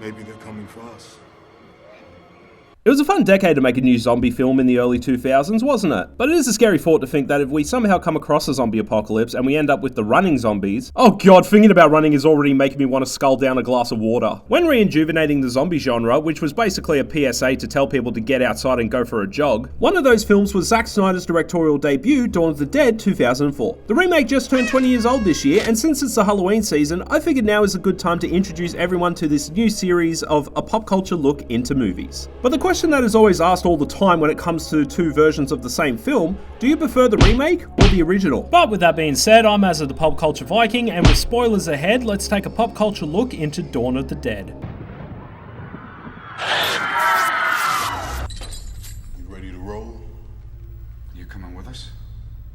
Maybe they're coming for us. It was a fun decade to make a new zombie film in the early 2000s, wasn't it? But it is a scary thought to think that if we somehow come across a zombie apocalypse and we end up with the running zombies... Oh god, thinking about running is already making me want to scull down a glass of water. When rejuvenating the zombie genre, which was basically a PSA to tell people to get outside and go for a jog, one of those films was Zack Snyder's directorial debut, Dawn of the Dead 2004. The remake just turned 20 years old this year, and since it's the Halloween season, I figured now is a good time to introduce everyone to this new series of a pop culture look into movies. But the question that is always asked all the time when it comes to two versions of the same film, do you prefer the remake or the original? But with that being said, I'm Azza the Pop Culture Viking, and with spoilers ahead, let's take a pop culture look into Dawn of the Dead. You ready to roll? You coming with us?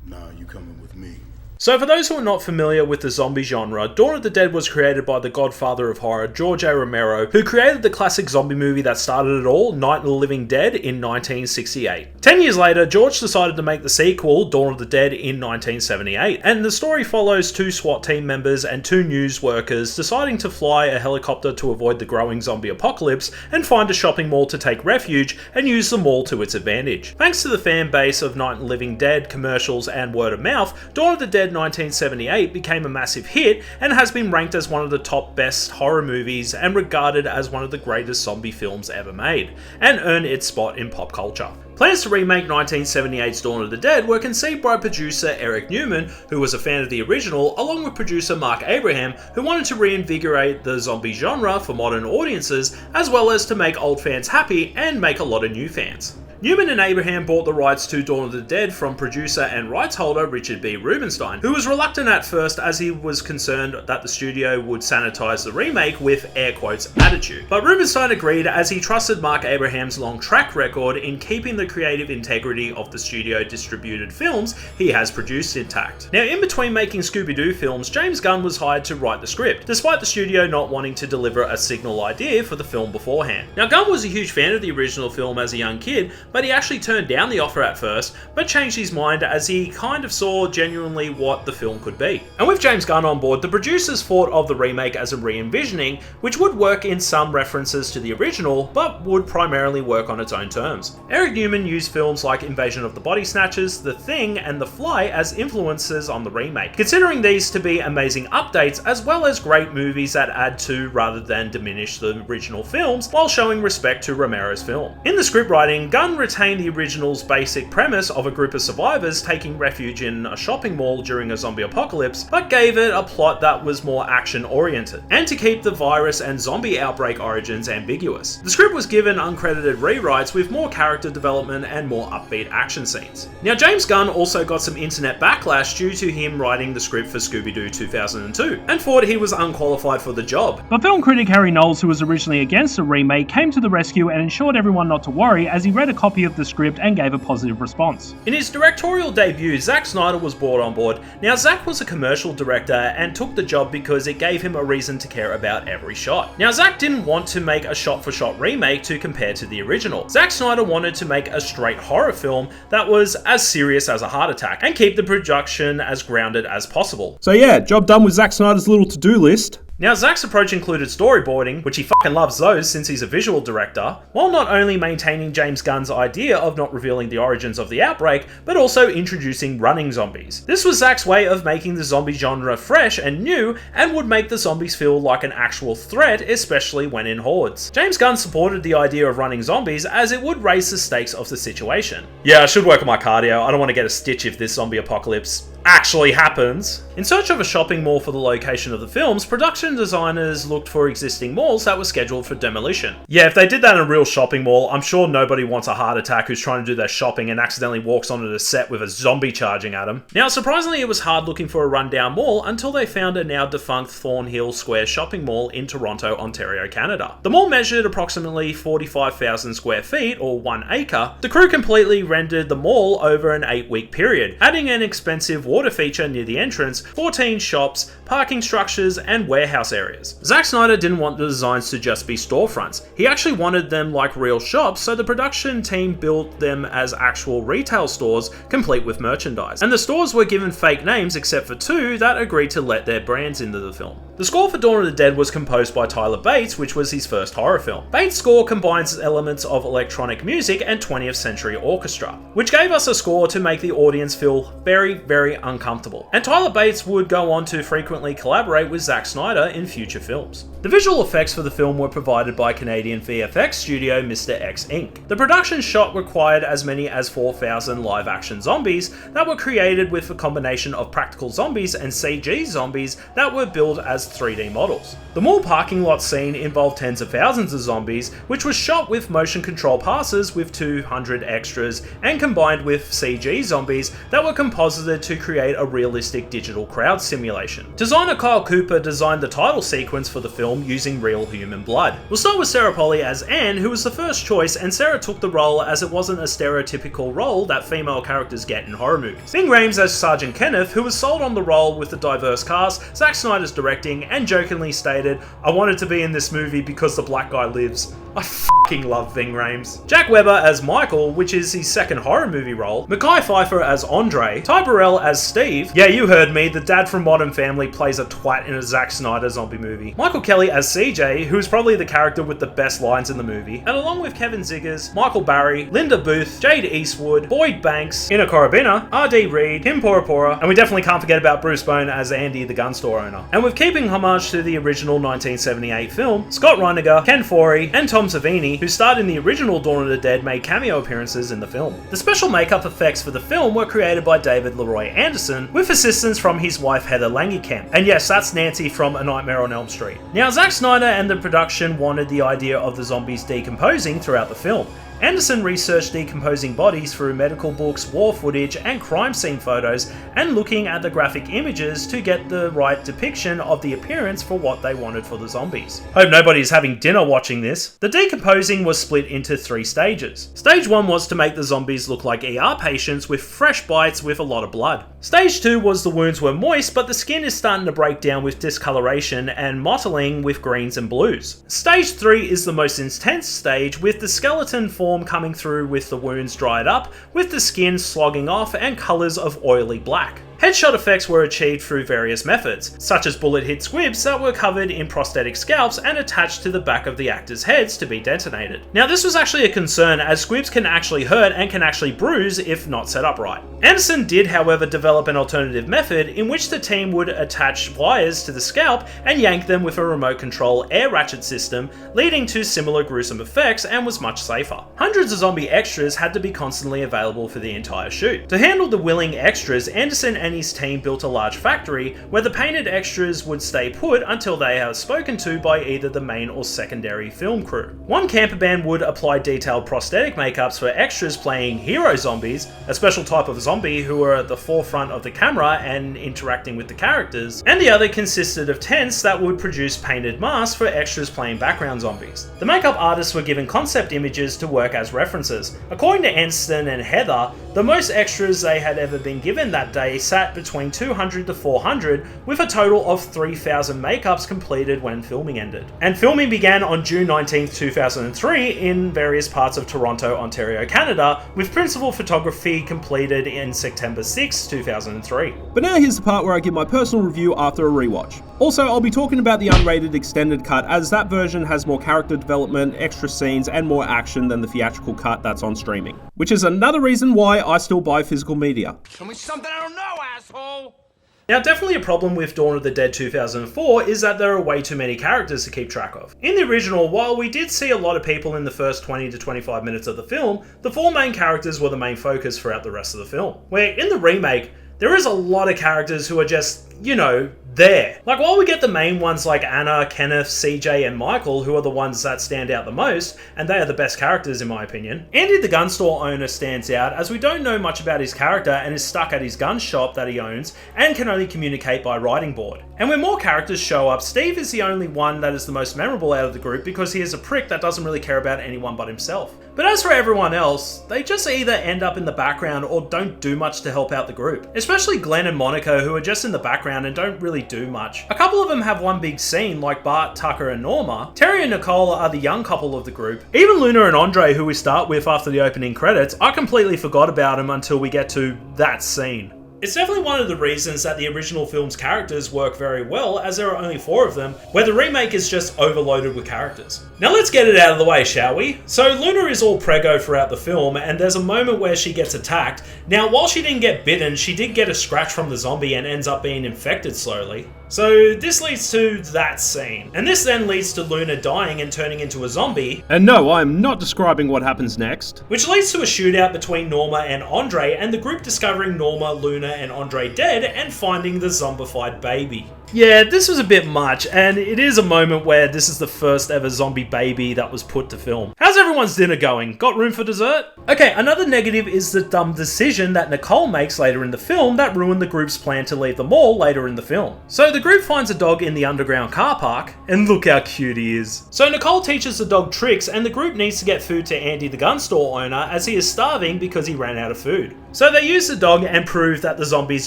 Nah, you coming with me. So for those who are not familiar with the zombie genre, Dawn of the Dead was created by the godfather of horror, George A. Romero, who created the classic zombie movie that started it all, Night of the Living Dead, in 1968. 10 years later, George decided to make the sequel, Dawn of the Dead, in 1978, and the story follows two SWAT team members and two news workers deciding to fly a helicopter to avoid the growing zombie apocalypse and find a shopping mall to take refuge and use the mall to its advantage. Thanks to the fan base of Night of the Living Dead, commercials, and word of mouth, Dawn of the Dead 1978 became a massive hit and has been ranked as one of the top best horror movies and regarded as one of the greatest zombie films ever made, and earned its spot in pop culture. Plans to remake 1978's Dawn of the Dead were conceived by producer Eric Newman, who was a fan of the original, along with producer Mark Abraham, who wanted to reinvigorate the zombie genre for modern audiences, as well as to make old fans happy and make a lot of new fans. Newman and Abraham bought the rights to Dawn of the Dead from producer and rights holder Richard B. Rubenstein, who was reluctant at first as he was concerned that the studio would sanitize the remake with air quotes attitude. But Rubenstein agreed as he trusted Mark Abraham's long track record in keeping the creative integrity of the studio distributed films he has produced intact. Now, in between making Scooby-Doo films, James Gunn was hired to write the script, despite the studio not wanting to deliver a signal idea for the film beforehand. Now, Gunn was a huge fan of the original film as a young kid, but he actually turned down the offer at first, but changed his mind as he kind of saw genuinely what the film could be. And with James Gunn on board, the producers thought of the remake as a re-envisioning, which would work in some references to the original, but would primarily work on its own terms. Eric Newman used films like Invasion of the Body Snatchers, The Thing, and The Fly as influences on the remake, considering these to be amazing updates as well as great movies that add to rather than diminish the original films while showing respect to Romero's film. In the scriptwriting, Gunn retained the original's basic premise of a group of survivors taking refuge in a shopping mall during a zombie apocalypse, but gave it a plot that was more action-oriented, and to keep the virus and zombie outbreak origins ambiguous. The script was given uncredited rewrites with more character development and more upbeat action scenes. Now, James Gunn also got some internet backlash due to him writing the script for Scooby-Doo 2002, and thought he was unqualified for the job. But film critic Harry Knowles, who was originally against the remake, came to the rescue and ensured everyone not to worry as he read a copy of the script and gave a positive response. In his directorial debut, Zack Snyder was brought on board. Now, Zack was a commercial director and took the job because it gave him a reason to care about every shot. Now, Zack didn't want to make a shot-for-shot remake to compare to the original. Zack Snyder wanted to make a straight horror film that was as serious as a heart attack and keep the production as grounded as possible. So yeah, job done with Zack Snyder's little to-do list. Now, Zack's approach included storyboarding, which he fucking loves those since he's a visual director, while not only maintaining James Gunn's idea of not revealing the origins of the outbreak, but also introducing running zombies. This was Zack's way of making the zombie genre fresh and new, and would make the zombies feel like an actual threat, especially when in hordes. James Gunn supported the idea of running zombies as it would raise the stakes of the situation. Yeah, I should work on my cardio. I don't want to get a stitch if this zombie apocalypse actually happens. In search of a shopping mall for the location of the films, production designers looked for existing malls that were scheduled for demolition. Yeah, if they did that in a real shopping mall, I'm sure nobody wants a heart attack who's trying to do their shopping and accidentally walks onto the set with a zombie charging at him. Now, surprisingly, it was hard looking for a rundown mall until they found a now defunct Thornhill Square shopping mall in Toronto, Ontario, Canada. The mall measured approximately 45,000 square feet, or 1 acre. The crew completely rendered the mall over an 8-week period, adding an expensive water feature near the entrance, 14 shops, parking structures, and warehouse areas. Zack Snyder didn't want the designs to just be storefronts. He actually wanted them like real shops, so the production team built them as actual retail stores, complete with merchandise. And the stores were given fake names except for 2 that agreed to let their brands into the film. The score for Dawn of the Dead was composed by Tyler Bates, which was his first horror film. Bates' score combines elements of electronic music and 20th century orchestra, which gave us a score to make the audience feel very, very uncomfortable. And Tyler Bates would go on to frequently collaborate with Zack Snyder in future films. The visual effects for the film were provided by Canadian VFX studio Mr. X Inc. The production shot required as many as 4,000 live-action zombies that were created with a combination of practical zombies and CG zombies that were billed as 3D models. The mall parking lot scene involved tens of thousands of zombies, which was shot with motion control passes with 200 extras and combined with CG zombies that were composited to create a realistic digital crowd simulation. Designer Kyle Cooper designed the title sequence for the film using real human blood. We'll start with Sarah Polley as Anne, who was the first choice, and Sarah took the role as it wasn't a stereotypical role that female characters get in horror movies. Ving Rhames as Sergeant Kenneth, who was sold on the role with the diverse cast, Zack Snyder's directing, and jokingly stated, "I wanted to be in this movie because the black guy lives." I fucking love Ving Rhames. Jack Weber as Michael, which is his second horror movie role. Mekhi Phifer as Andre. Ty Burrell as Steve. Yeah, you heard me, the dad from Modern Family plays a twat in a Zack Snyder zombie movie. Michael Kelly as CJ, who's probably the character with the best lines in the movie. And along with Kevin Ziggers, Michael Barry, Linda Booth, Jade Eastwood, Boyd Banks, Ina Korobina, R.D. Reed, Kim Porapora, and we definitely can't forget about Bruce Bone as Andy, the gun store owner. And with keeping homage to the original 1978 film, Scott Reiniger, Ken Forey, and Tom Savini, who starred in the original Dawn of the Dead, made cameo appearances in the film. The special makeup effects for the film were created by David Leroy Anderson, with assistance from his wife Heather Langenkamp. And yes, that's Nancy from A Nightmare on Elm Street. Now, Zack Snyder and the production wanted the idea of the zombies decomposing throughout the film. Anderson researched decomposing bodies through medical books, war footage, and crime scene photos, and looking at the graphic images to get the right depiction of the appearance for what they wanted for the zombies. Hope nobody's having dinner watching this. The decomposing was split into 3 stages. Stage 1 was to make the zombies look like ER patients with fresh bites with a lot of blood. Stage 2 was the wounds were moist, but the skin is starting to break down with discoloration and mottling with greens and blues. Stage 3 is the most intense stage, with the skeleton form coming through with the wounds dried up, with the skin slogging off and colours of oily black. Headshot effects were achieved through various methods, such as bullet hit squibs that were covered in prosthetic scalps and attached to the back of the actors' heads to be detonated. Now, this was actually a concern, as squibs can actually hurt and can actually bruise if not set up right. Anderson did, however, develop an alternative method in which the team would attach wires to the scalp and yank them with a remote control air ratchet system, leading to similar gruesome effects, and was much safer. Hundreds of zombie extras had to be constantly available for the entire shoot. To handle the willing extras, Anderson and his team built a large factory where the painted extras would stay put until they are spoken to by either the main or secondary film crew. One camper band would apply detailed prosthetic makeups for extras playing hero zombies, a special type of zombie who are at the forefront of the camera and interacting with the characters, and the other consisted of tents that would produce painted masks for extras playing background zombies. The makeup artists were given concept images to work as references. According to Anston and Heather, the most extras they had ever been given that day sat between 200 to 400, with a total of 3,000 makeups completed when filming ended. And filming began on June 19, 2003 in various parts of Toronto, Ontario, Canada, with principal photography completed in September 6, 2003. But now here's the part where I give my personal review after a rewatch. Also, I'll be talking about the unrated extended cut, as that version has more character development, extra scenes, and more action than the theatrical cut that's on streaming. Which is another reason why I still buy physical media. Tell me something I don't know, asshole! Now, definitely a problem with Dawn of the Dead 2004 is that there are way too many characters to keep track of. In the original, while we did see a lot of people in the first 20 to 25 minutes of the film, the 4 main characters were the main focus throughout the rest of the film. Where in the remake, there is a lot of characters who are just you know, there. Like, while we get the main ones like Anna, Kenneth, CJ, and Michael, who are the ones that stand out the most, and they are the best characters in my opinion, Andy the gun store owner stands out as we don't know much about his character and is stuck at his gun shop that he owns and can only communicate by writing board. And when more characters show up, Steve is the only one that is the most memorable out of the group because he is a prick that doesn't really care about anyone but himself. But as for everyone else, they just either end up in the background or don't do much to help out the group. Especially Glenn and Monica, who are just in the background and don't really do much. A couple of them have one big scene, like Bart, Tucker, and Norma. Terry and Nicole are the young couple of the group. Even Luna and Andre, who we start with after the opening credits, I completely forgot about them until we get to that scene. It's definitely one of the reasons that the original film's characters work very well, as there are only 4 of them, where the remake is just overloaded with characters. Now let's get it out of the way, shall we? So Luna is all preggo throughout the film, and there's a moment where she gets attacked. Now, while she didn't get bitten, she did get a scratch from the zombie and ends up being infected slowly. So this leads to that scene. And this then leads to Luna dying and turning into a zombie. And no, I am not describing what happens next. Which leads to a shootout between Norma and Andre, and the group discovering Norma, Luna, and Andre dead and finding the zombified baby. Yeah, this was a bit much, and it is a moment where this is the first ever zombie baby that was put to film. How's everyone's dinner going? Got room for dessert? Okay, another negative is the dumb decision that Nicole makes later in the film that ruined the group's plan to leave the mall later in the film. So the group finds a dog in the underground car park, and look how cute he is. So Nicole teaches the dog tricks, and the group needs to get food to Andy the gun store owner as he is starving because he ran out of food. So they use the dog and prove that the zombies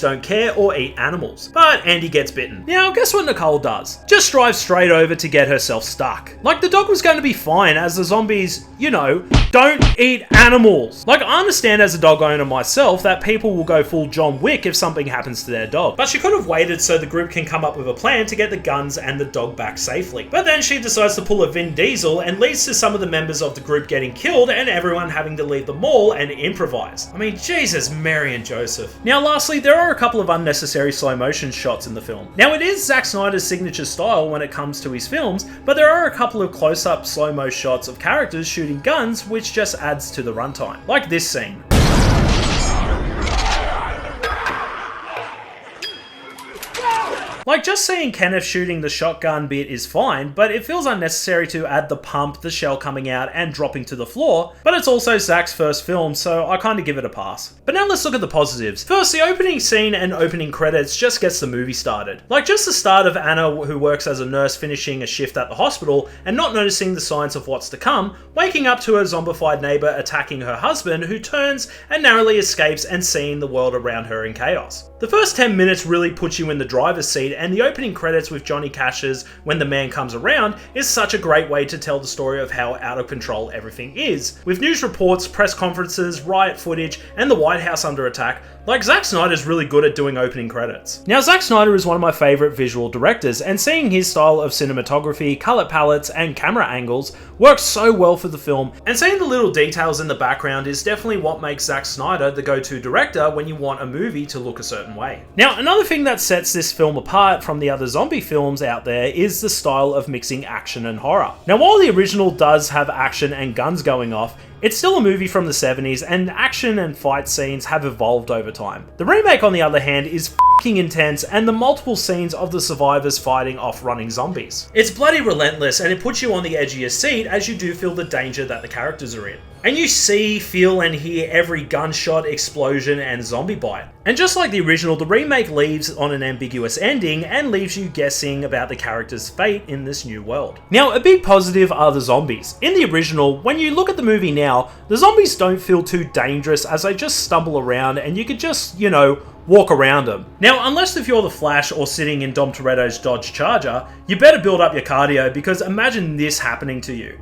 don't care or eat animals. But Andy gets bitten. Now, guess what Nicole does? Just drives straight over to get herself stuck. Like, the dog was going to be fine as the zombies, you know, don't eat animals. Like, I understand as a dog owner myself that people will go full John Wick if something happens to their dog. But she could have waited so the group can come up with a plan to get the guns and the dog back safely. But then she decides to pull a Vin Diesel and leads to some of the members of the group getting killed and everyone having to leave the mall and improvise. I mean, Jesus, Mary and Joseph. Now, lastly, there are a couple of unnecessary slow motion shots in the film. Now, it is Zack Snyder's signature style when it comes to his films, but there are a couple of close-up slow-mo shots of characters shooting guns which just adds to the runtime. Like this scene. Like, just seeing Kenneth shooting the shotgun bit is fine, but it feels unnecessary to add the pump, the shell coming out, and dropping to the floor, but it's also Zack's first film, so I kinda give it a pass. But now let's look at the positives. First, the opening scene and opening credits just gets the movie started. Like, just the start of Anna, who works as a nurse finishing a shift at the hospital, and not noticing the signs of what's to come, waking up to her zombified neighbor attacking her husband, who turns and narrowly escapes and seeing the world around her in chaos. The first 10 minutes really puts you in the driver's seat, and the opening credits with Johnny Cash's When the Man Comes Around is such a great way to tell the story of how out of control everything is. With news reports, press conferences, riot footage, and the White House under attack, like, Zack Snyder's really good at doing opening credits. Now, Zack Snyder is one of my favourite visual directors, and seeing his style of cinematography, colour palettes, and camera angles works so well for the film, and seeing the little details in the background is definitely what makes Zack Snyder the go-to director when you want a movie to look a certain way. Now, another thing that sets this film apart from the other zombie films out there is the style of mixing action and horror. Now, while the original does have action and guns going off, it's still a movie from the 70s, and action and fight scenes have evolved over time. The remake, on the other hand, is f***ing intense, and the multiple scenes of the survivors fighting off running zombies. It's bloody relentless, and it puts you on the edge of your seat as you do feel the danger that the characters are in. And you see, feel, and hear every gunshot, explosion, and zombie bite. And just like the original, the remake leaves on an ambiguous ending and leaves you guessing about the character's fate in this new world. Now, a big positive are the zombies. In the original, when you look at the movie now, the zombies don't feel too dangerous as they just stumble around and you could just, you know, walk around them. Now, unless if you're the Flash or sitting in Dom Toretto's Dodge Charger, you better build up your cardio because imagine this happening to you.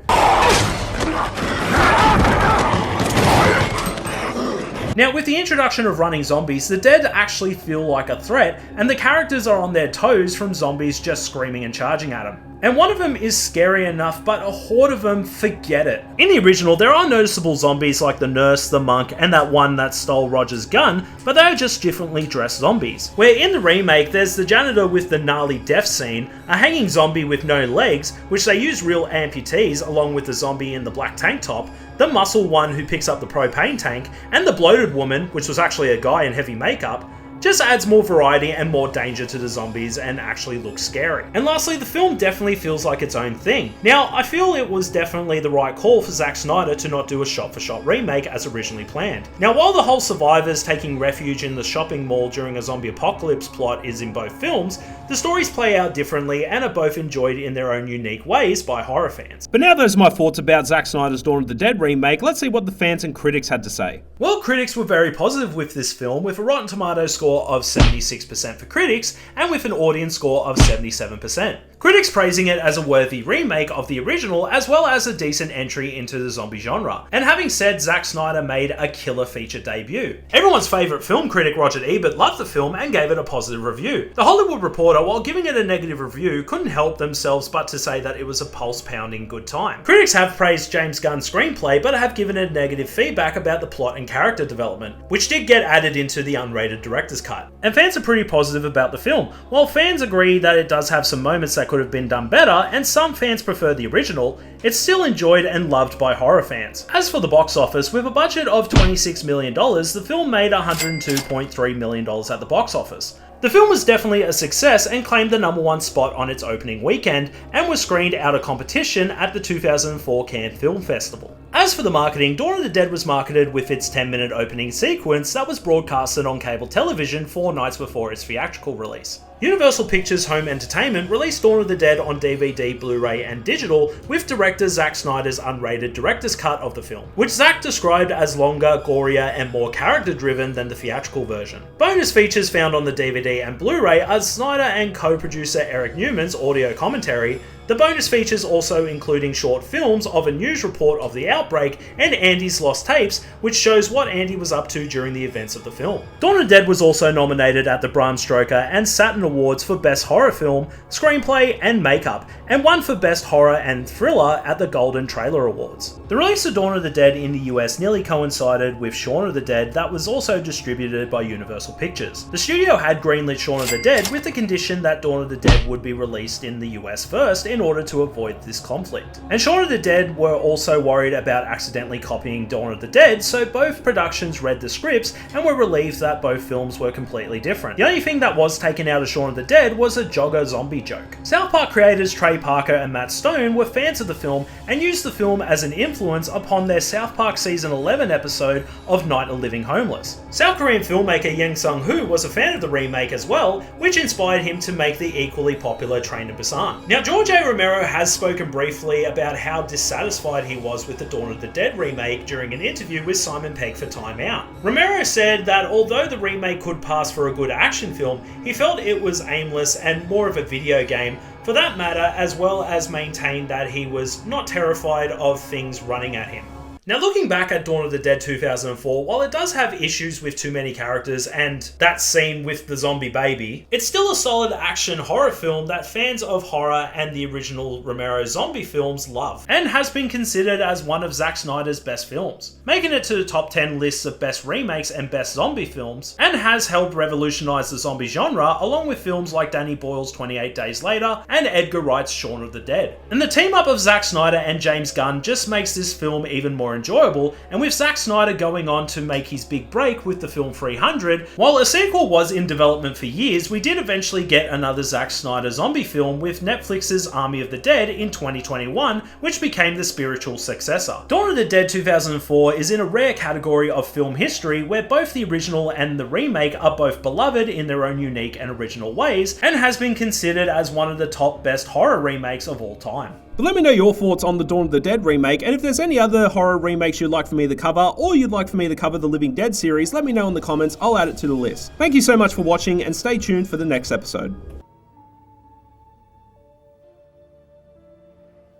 Now, with the introduction of running zombies, the dead actually feel like a threat, and the characters are on their toes from zombies just screaming and charging at them. And one of them is scary enough, but a horde of them, forget it. In the original, there are noticeable zombies like the nurse, the monk, and that one that stole Roger's gun, but they are just differently dressed zombies. Where in the remake, there's the janitor with the gnarly death scene, a hanging zombie with no legs, which they use real amputees along with the zombie in the black tank top, the muscle one who picks up the propane tank, and the bloated woman, which was actually a guy in heavy makeup, Just adds more variety and more danger to the zombies and actually looks scary. And lastly, the film definitely feels like its own thing. Now, I feel it was definitely the right call for Zack Snyder to not do a shot-for-shot remake as originally planned. Now, while the whole survivors taking refuge in the shopping mall during a zombie apocalypse plot is in both films, the stories play out differently and are both enjoyed in their own unique ways by horror fans. But now those are my thoughts about Zack Snyder's Dawn of the Dead remake. Let's see what the fans and critics had to say. Well, critics were very positive with this film, with a Rotten Tomatoes score of 76% for critics and with an audience score of 77%. Critics praising it as a worthy remake of the original, as well as a decent entry into the zombie genre. And having said, Zack Snyder made a killer feature debut. Everyone's favourite film critic Roger Ebert loved the film and gave it a positive review. The Hollywood Reporter, while giving it a negative review, couldn't help themselves but to say that it was a pulse-pounding good time. Critics have praised James Gunn's screenplay, but have given it negative feedback about the plot and character development, which did get added into the unrated director's cut. And fans are pretty positive about the film. While fans agree that it does have some moments that could have been done better, and some fans prefer the original, it's still enjoyed and loved by horror fans. As for the box office, with a budget of $26 million, the film made $102.3 million at the box office. The film was definitely a success and claimed the #1 spot on its opening weekend, and was screened out of competition at the 2004 Cannes Film Festival. As for the marketing, Dawn of the Dead was marketed with its 10-minute opening sequence that was broadcasted on cable television 4 nights before its theatrical release. Universal Pictures Home Entertainment released Dawn of the Dead on DVD, Blu-ray and digital, with director Zack Snyder's unrated director's cut of the film, which Zack described as longer, gorier and more character-driven than the theatrical version. Bonus features found on the DVD and Blu-ray are Snyder and co-producer Eric Newman's audio commentary. The bonus features also including short films of a news report of the outbreak and Andy's lost tapes, which shows what Andy was up to during the events of the film. Dawn of the Dead was also nominated at the Bram Stoker and Saturn Awards for Best Horror Film, Screenplay and Makeup, and won for Best Horror and Thriller at the Golden Trailer Awards. The release of Dawn of the Dead in the US nearly coincided with Shaun of the Dead, that was also distributed by Universal Pictures. The studio had greenlit Shaun of the Dead with the condition that Dawn of the Dead would be released in the US first in order to avoid this conflict. And Shaun of the Dead were also worried about accidentally copying Dawn of the Dead, so both productions read the scripts and were relieved that both films were completely different. The only thing that was taken out of Shaun of the Dead was a jogger zombie joke. South Park creators Trey Parker and Matt Stone were fans of the film and used the film as an influence upon their South Park Season 11 episode of Night of Living Homeless. South Korean filmmaker Yang Sung-hoo was a fan of the remake as well, which inspired him to make the equally popular Train to Busan. Now, George A. Romero has spoken briefly about how dissatisfied he was with the Dawn of the Dead remake during an interview with Simon Pegg for Time Out. Romero said that although the remake could pass for a good action film, he felt it was aimless and more of a video game for that matter, as well as maintained that he was not terrified of things running at him. Now, looking back at Dawn of the Dead 2004, while it does have issues with too many characters and that scene with the zombie baby, it's still a solid action horror film that fans of horror and the original Romero zombie films love, and has been considered as one of Zack Snyder's best films, making it to the top 10 lists of best remakes and best zombie films, and has helped revolutionize the zombie genre along with films like Danny Boyle's 28 Days Later and Edgar Wright's Shaun of the Dead. And the team up of Zack Snyder and James Gunn just makes this film even more enjoyable, and with Zack Snyder going on to make his big break with the film 300, while a sequel was in development for years, we did eventually get another Zack Snyder zombie film with Netflix's Army of the Dead in 2021, which became the spiritual successor. Dawn of the Dead 2004 is in a rare category of film history where both the original and the remake are both beloved in their own unique and original ways, and has been considered as one of the top best horror remakes of all time. But let me know your thoughts on the Dawn of the Dead remake, and if there's any other horror remakes you'd like for me to cover, or you'd like for me to cover the Living Dead series, let me know in the comments, I'll add it to the list. Thank you so much for watching, and stay tuned for the next episode.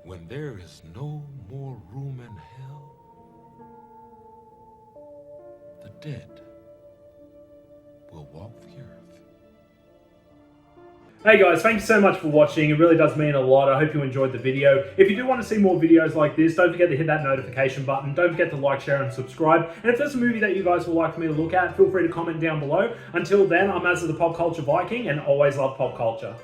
When there is no more room in hell, the dead will walk the earth. Hey guys, thank you so much for watching. It really does mean a lot. I hope you enjoyed the video. If you do want to see more videos like this, don't forget to hit that notification button. Don't forget to like, share, and subscribe. And if there's a movie that you guys would like for me to look at, feel free to comment down below. Until then, I'm Azza the Pop Culture Viking, and always love pop culture.